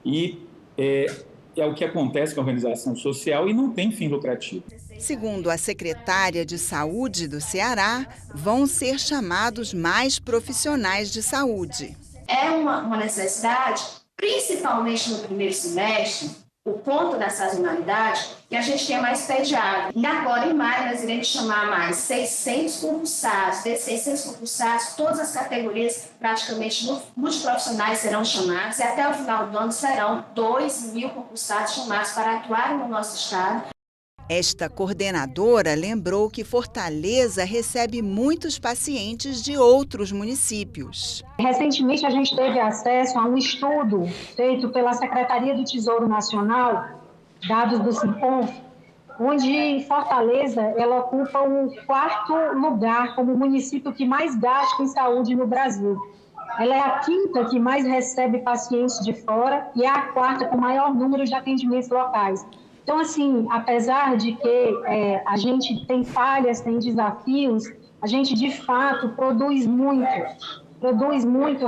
e é o que acontece com a organização social e não tem fim lucrativo. Segundo a secretária de Saúde do Ceará, vão ser chamados mais profissionais de saúde. É uma necessidade, principalmente no primeiro semestre, o ponto da sazonalidade, que a gente tenha mais pediatra. E agora, em maio, nós iremos chamar mais 600 concursados. Desses 600 concursados, todas as categorias, praticamente multiprofissionais, serão chamados. E até o final do ano serão 2.000 concursados chamados para atuarem no nosso estado. Esta coordenadora lembrou que Fortaleza recebe muitos pacientes de outros municípios. Recentemente, a gente teve acesso a um estudo feito pela Secretaria do Tesouro Nacional, dados do SINCOM, onde Fortaleza ela ocupa o 4º lugar como o município que mais gasta em saúde no Brasil. Ela é a 5ª que mais recebe pacientes de fora e é a 4ª com maior número de atendimentos locais. Então, assim, apesar de que a gente tem falhas, tem desafios, a gente, de fato, produz muito,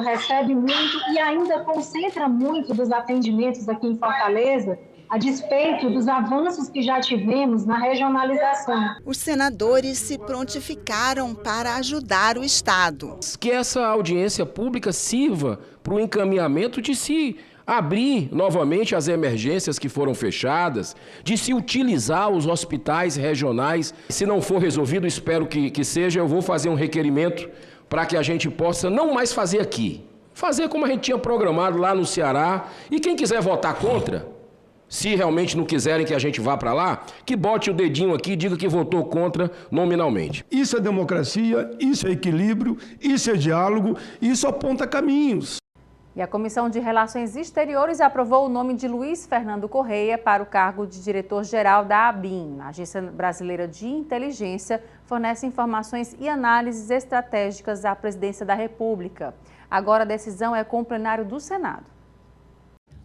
recebe muito e ainda concentra muito dos atendimentos aqui em Fortaleza, a despeito dos avanços que já tivemos na regionalização. Os senadores se prontificaram para ajudar o Estado. Que essa audiência pública sirva para o encaminhamento de se abrir novamente as emergências que foram fechadas, de se utilizar os hospitais regionais. Se não for resolvido, espero que seja, eu vou fazer um requerimento para que a gente possa não mais fazer aqui. Fazer como a gente tinha programado lá no Ceará. E quem quiser votar contra, se realmente não quiserem que a gente vá para lá, que bote o dedinho aqui e diga que votou contra nominalmente. Isso é democracia, isso é equilíbrio, isso é diálogo, isso aponta caminhos. E a Comissão de Relações Exteriores aprovou o nome de Luiz Fernando Correia para o cargo de diretor-geral da ABIN. A Agência Brasileira de Inteligência fornece informações e análises estratégicas à Presidência da República. Agora a decisão é com o plenário do Senado.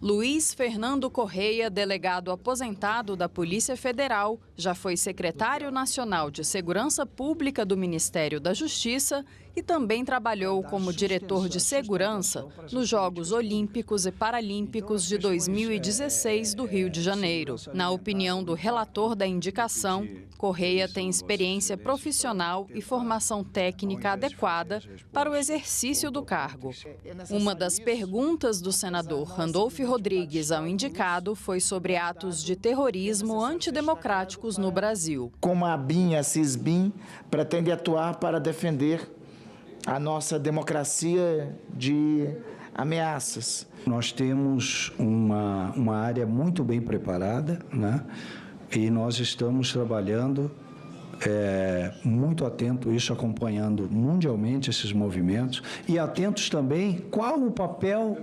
Luiz Fernando Correia, delegado aposentado da Polícia Federal, já foi secretário nacional de Segurança Pública do Ministério da Justiça e também trabalhou como diretor de segurança nos Jogos Olímpicos e Paralímpicos de 2016 do Rio de Janeiro. Na opinião do relator da indicação, Correia tem experiência profissional e formação técnica adequada para o exercício do cargo. Uma das perguntas do senador Randolfo Rodrigues ao indicado foi sobre atos de terrorismo antidemocráticos no Brasil. Como a ABIN, a CISBIN, pretende atuar para defender a nossa democracia de ameaças. Nós temos uma área muito bem preparada, né, E nós estamos trabalhando muito atento a isso, acompanhando mundialmente esses movimentos e atentos também qual o papel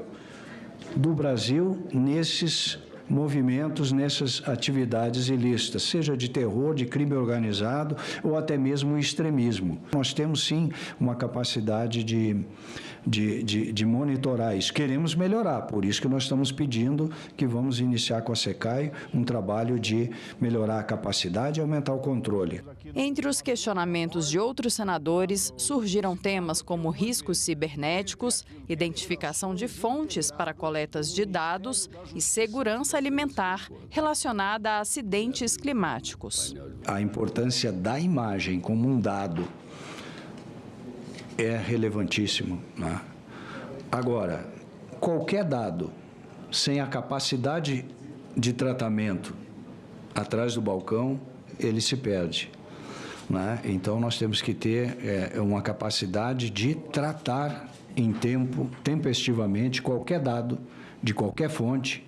do Brasil nesses movimentos, nessas atividades ilícitas, seja de terror, de crime organizado ou até mesmo extremismo. Nós temos sim uma capacidade de monitorar isso. Queremos melhorar, por isso que nós estamos pedindo que vamos iniciar com a SECAI um trabalho de melhorar a capacidade e aumentar o controle. Entre os questionamentos de outros senadores, surgiram temas como riscos cibernéticos, identificação de fontes para coletas de dados e segurança alimentar relacionada a acidentes climáticos. A importância da imagem como um dado é relevantíssimo, né? Agora, qualquer dado sem a capacidade de tratamento atrás do balcão, ele se perde, né? Então, nós temos que ter uma capacidade de tratar em tempo, tempestivamente, qualquer dado de qualquer fonte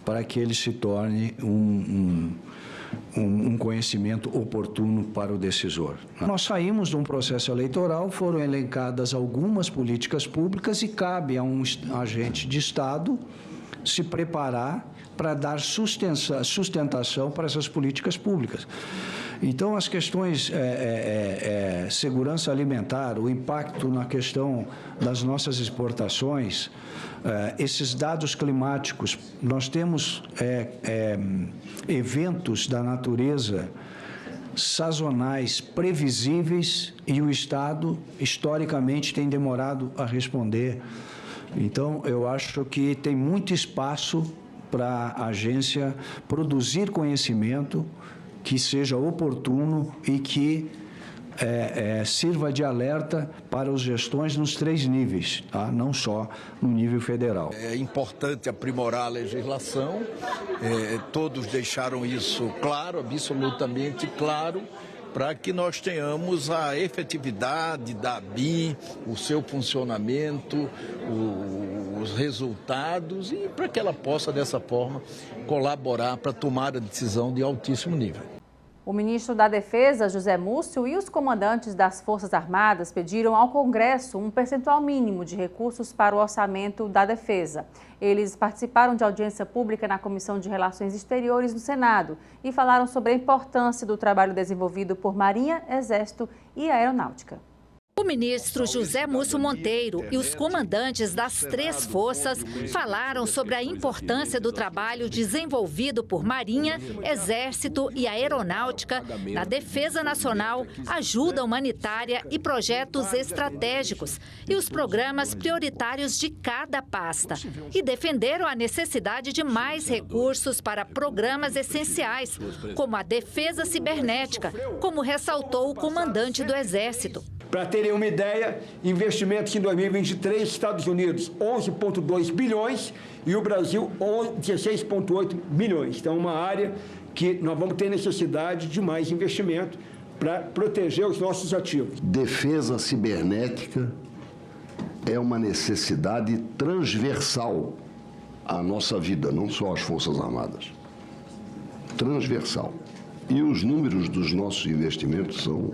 para que ele se torne um conhecimento oportuno para o decisor. Nós saímos de um processo eleitoral, foram elencadas algumas políticas públicas e cabe a um agente de Estado se preparar para dar sustentação para essas políticas públicas. Então, as questões segurança alimentar, o impacto na questão das nossas exportações, esses dados climáticos, nós temos eventos da natureza sazonais, previsíveis, e o Estado, historicamente, tem demorado a responder. Então, eu acho que tem muito espaço para a agência produzir conhecimento que seja oportuno e que sirva de alerta para as gestões nos 3 níveis, tá? Não só no nível federal. É importante aprimorar a legislação, todos deixaram isso claro, absolutamente claro, para que nós tenhamos a efetividade da ABIN, o seu funcionamento, os resultados, e para que ela possa, dessa forma, colaborar para tomar a decisão de altíssimo nível. O ministro da Defesa, José Múcio, e os comandantes das Forças Armadas pediram ao Congresso um percentual mínimo de recursos para o orçamento da Defesa. Eles participaram de audiência pública na Comissão de Relações Exteriores no Senado e falaram sobre a importância do trabalho desenvolvido por Marinha, Exército e Aeronáutica. O ministro José Múcio Monteiro e os comandantes das 3 forças falaram sobre a importância do trabalho desenvolvido por Marinha, Exército e Aeronáutica na defesa nacional, ajuda humanitária e projetos estratégicos e os programas prioritários de cada pasta. E defenderam a necessidade de mais recursos para programas essenciais, como a defesa cibernética, como ressaltou o comandante do Exército. Para terem uma ideia, investimentos em 2023, Estados Unidos 11,2 bilhões e o Brasil 16,8 bilhões. Então, é uma área que nós vamos ter necessidade de mais investimento para proteger os nossos ativos. Defesa cibernética é uma necessidade transversal à nossa vida, não só às Forças Armadas. Transversal. E os números dos nossos investimentos são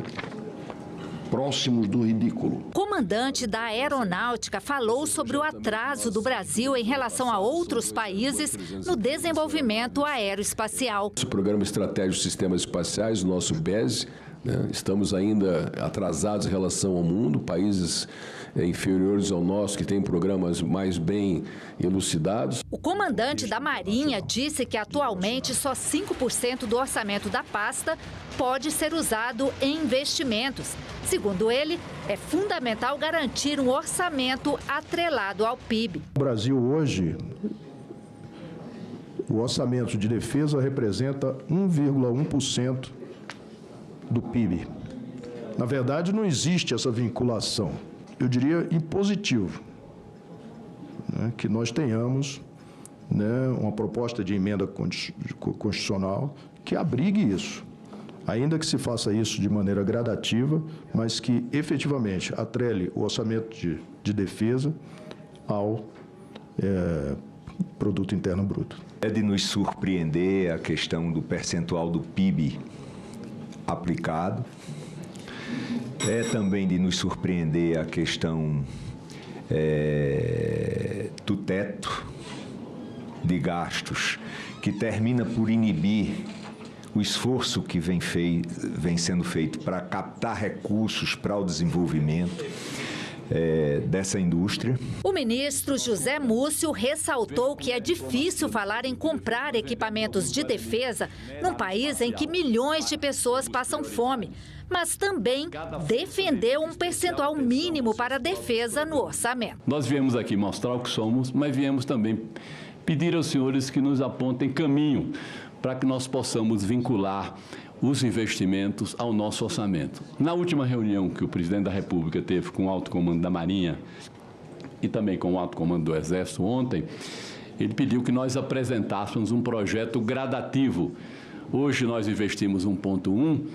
próximos do ridículo. O comandante da Aeronáutica falou sobre o atraso do Brasil em relação a outros países no desenvolvimento aeroespacial. O Programa Estratégico de Sistemas Espaciais, o nosso BESE, né, estamos ainda atrasados em relação ao mundo, países inferiores ao nosso que têm programas mais bem elucidados. O comandante da Marinha disse que atualmente só 5% do orçamento da pasta pode ser usado em investimentos. Segundo ele, é fundamental garantir um orçamento atrelado ao PIB. O Brasil hoje, o orçamento de defesa representa 1,1% do PIB. Na verdade, não existe essa vinculação. Eu diria impositivo, né, que nós tenhamos, né, uma proposta de emenda constitucional que abrigue isso, ainda que se faça isso de maneira gradativa, mas que efetivamente atrele o orçamento de defesa ao Produto Interno Bruto. É de nos surpreender a questão do percentual do PIB aplicado. É também de nos surpreender a questão do teto de gastos, que termina por inibir o esforço que vem sendo feito para captar recursos para o desenvolvimento dessa indústria. O ministro José Múcio ressaltou que é difícil falar em comprar equipamentos de defesa num país em que milhões de pessoas passam fome, mas também defendeu um percentual mínimo para a defesa no orçamento. Nós viemos aqui mostrar o que somos, mas viemos também pedir aos senhores que nos apontem caminho para que nós possamos vincular os investimentos ao nosso orçamento. Na última reunião que o presidente da República teve com o alto comando da Marinha e também com o alto comando do Exército ontem, ele pediu que nós apresentássemos um projeto gradativo. Hoje nós investimos 1,1,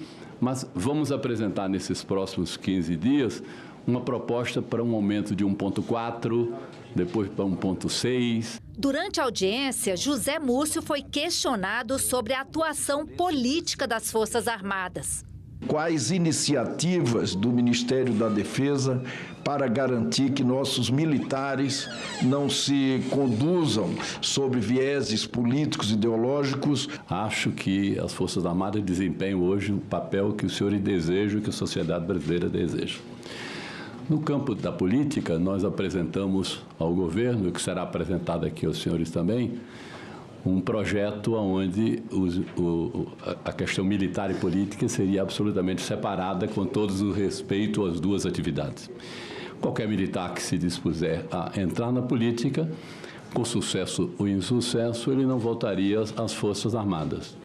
mas vamos apresentar nesses próximos 15 dias uma proposta para um aumento de 1,4, depois para 1,6. Durante a audiência, José Múcio foi questionado sobre a atuação política das Forças Armadas. Quais iniciativas do Ministério da Defesa para garantir que nossos militares não se conduzam sobre vieses políticos, ideológicos? Acho que as Forças Armadas desempenham hoje o papel que os senhores desejam e que a sociedade brasileira deseja. No campo da política, nós apresentamos ao governo, que será apresentado aqui aos senhores também, um projeto onde a questão militar e política seria absolutamente separada, com todo o respeito às duas atividades. Qualquer militar que se dispuser a entrar na política, com sucesso ou insucesso, ele não voltaria às Forças Armadas.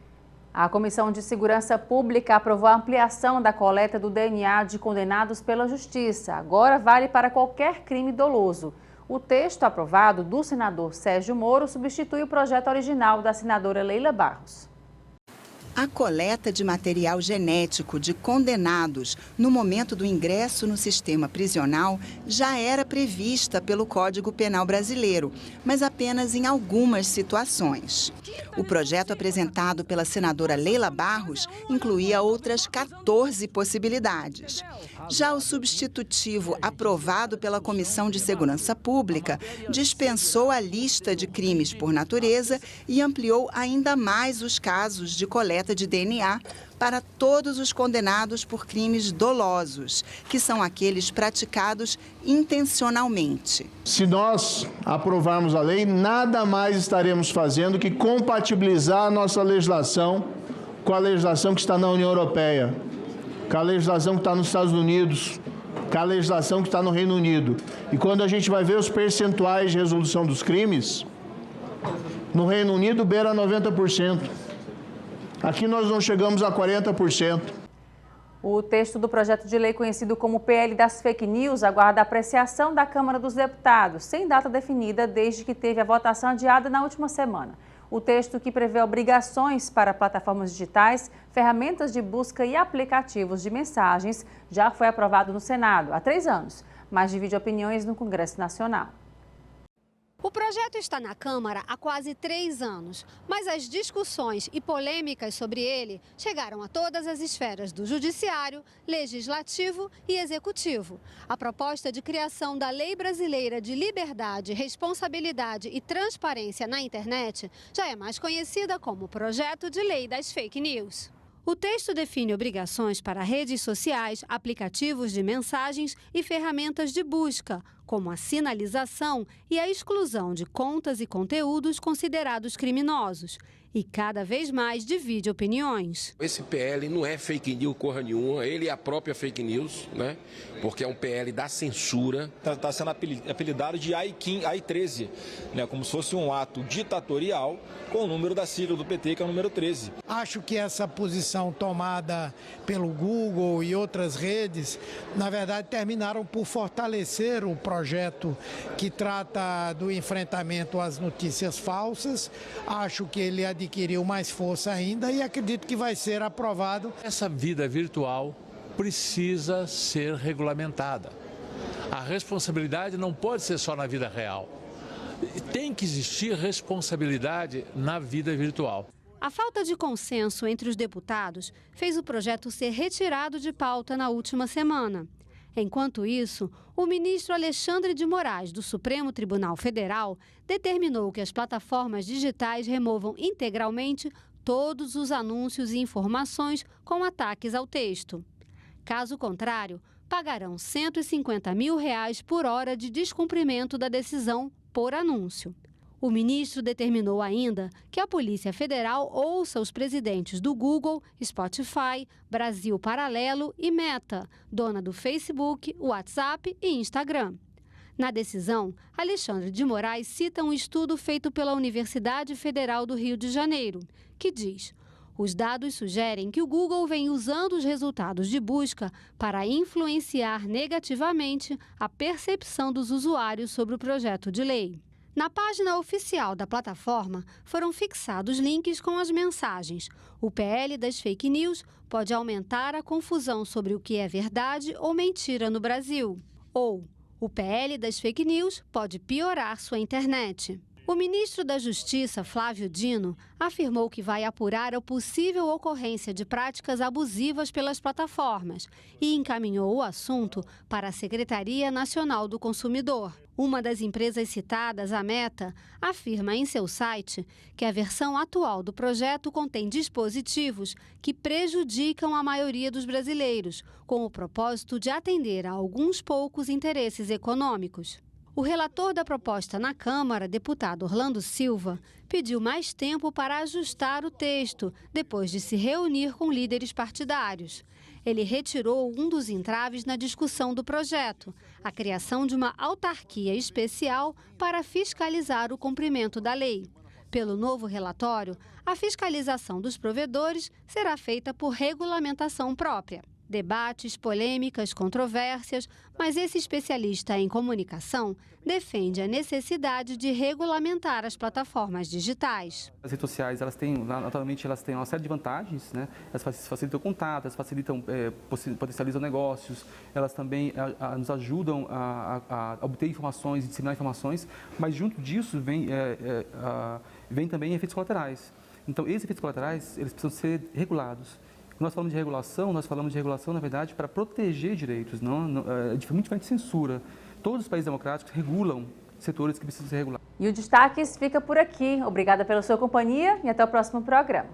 A Comissão de Segurança Pública aprovou a ampliação da coleta do DNA de condenados pela Justiça. Agora vale para qualquer crime doloso. O texto aprovado do senador Sérgio Moro substitui o projeto original da senadora Leila Barros. A coleta de material genético de condenados no momento do ingresso no sistema prisional já era prevista pelo Código Penal brasileiro, mas apenas em algumas situações. O projeto apresentado pela senadora Leila Barros incluía outras 14 possibilidades. Já o substitutivo aprovado pela Comissão de Segurança Pública dispensou a lista de crimes por natureza e ampliou ainda mais os casos de coleta de DNA para todos os condenados por crimes dolosos, que são aqueles praticados intencionalmente. Se nós aprovarmos a lei, nada mais estaremos fazendo que compatibilizar a nossa legislação com a legislação que está na União Europeia, com a legislação que está nos Estados Unidos, com a legislação que está no Reino Unido. E quando a gente vai ver os percentuais de resolução dos crimes, no Reino Unido beira 90%. Aqui nós não chegamos a 40%. O texto do projeto de lei conhecido como PL das Fake News aguarda a apreciação da Câmara dos Deputados, sem data definida desde que teve a votação adiada na última semana. O texto, que prevê obrigações para plataformas digitais, ferramentas de busca e aplicativos de mensagens, já foi aprovado no Senado há 3 anos, mas divide opiniões no Congresso Nacional. O projeto está na Câmara há quase 3 anos, mas as discussões e polêmicas sobre ele chegaram a todas as esferas do Judiciário, Legislativo e Executivo. A proposta de criação da Lei Brasileira de Liberdade, Responsabilidade e Transparência na Internet já é mais conhecida como Projeto de Lei das Fake News. O texto define obrigações para redes sociais, aplicativos de mensagens e ferramentas de busca, como a sinalização e a exclusão de contas e conteúdos considerados criminosos. E cada vez mais divide opiniões. Esse PL não é fake news porra nenhuma, ele é a própria fake news, né? Porque é um PL da censura. Está sendo apelidado de AI-13, né? Como se fosse um ato ditatorial com o número da sigla do PT, que é o número 13. Acho que essa posição tomada pelo Google e outras redes, na verdade, terminaram por fortalecer o projeto que trata do enfrentamento às notícias falsas. Acho que ele adquiriu mais força ainda e acredito que vai ser aprovado. Essa vida virtual precisa ser regulamentada. A responsabilidade não pode ser só na vida real. tem que existir responsabilidade na vida virtual. A falta de consenso entre os deputados fez o projeto ser retirado de pauta na última semana. Enquanto isso, o ministro Alexandre de Moraes, do Supremo Tribunal Federal, determinou que as plataformas digitais removam integralmente todos os anúncios e informações com ataques ao texto. Caso contrário, pagarão R$ 150 mil por hora de descumprimento da decisão por anúncio. O ministro determinou ainda que a Polícia Federal ouça os presidentes do Google, Spotify, Brasil Paralelo e Meta, dona do Facebook, WhatsApp e Instagram. Na decisão, Alexandre de Moraes cita um estudo feito pela Universidade Federal do Rio de Janeiro, que diz: os dados sugerem que o Google vem usando os resultados de busca para influenciar negativamente a percepção dos usuários sobre o projeto de lei. Na página oficial da plataforma foram fixados links com as mensagens: o PL das fake news pode aumentar a confusão sobre o que é verdade ou mentira no Brasil. Ou o PL das fake news pode piorar sua internet. O ministro da Justiça, Flávio Dino, afirmou que vai apurar a possível ocorrência de práticas abusivas pelas plataformas e encaminhou o assunto para a Secretaria Nacional do Consumidor. Uma das empresas citadas, a Meta, afirma em seu site que a versão atual do projeto contém dispositivos que prejudicam a maioria dos brasileiros, com o propósito de atender a alguns poucos interesses econômicos. O relator da proposta na Câmara, deputado Orlando Silva, pediu mais tempo para ajustar o texto, depois de se reunir com líderes partidários. Ele retirou um dos entraves na discussão do projeto, a criação de uma autarquia especial para fiscalizar o cumprimento da lei. Pelo novo relatório, a fiscalização dos provedores será feita por regulamentação própria. Debates, polêmicas, controvérsias, mas esse especialista em comunicação defende a necessidade de regulamentar as plataformas digitais. As redes sociais, naturalmente, elas têm uma série de vantagens, né? Elas facilitam o contato, elas facilitam, potencializam negócios, elas também nos ajudam a obter informações e disseminar informações, mas junto disso vem também efeitos colaterais. Então, esses efeitos colaterais, eles precisam ser regulados. Nós falamos de regulação, na verdade, para proteger direitos, muito diferente de censura. Todos os países democráticos regulam setores que precisam ser regulados. E o Destaques fica por aqui. Obrigada pela sua companhia e até o próximo programa.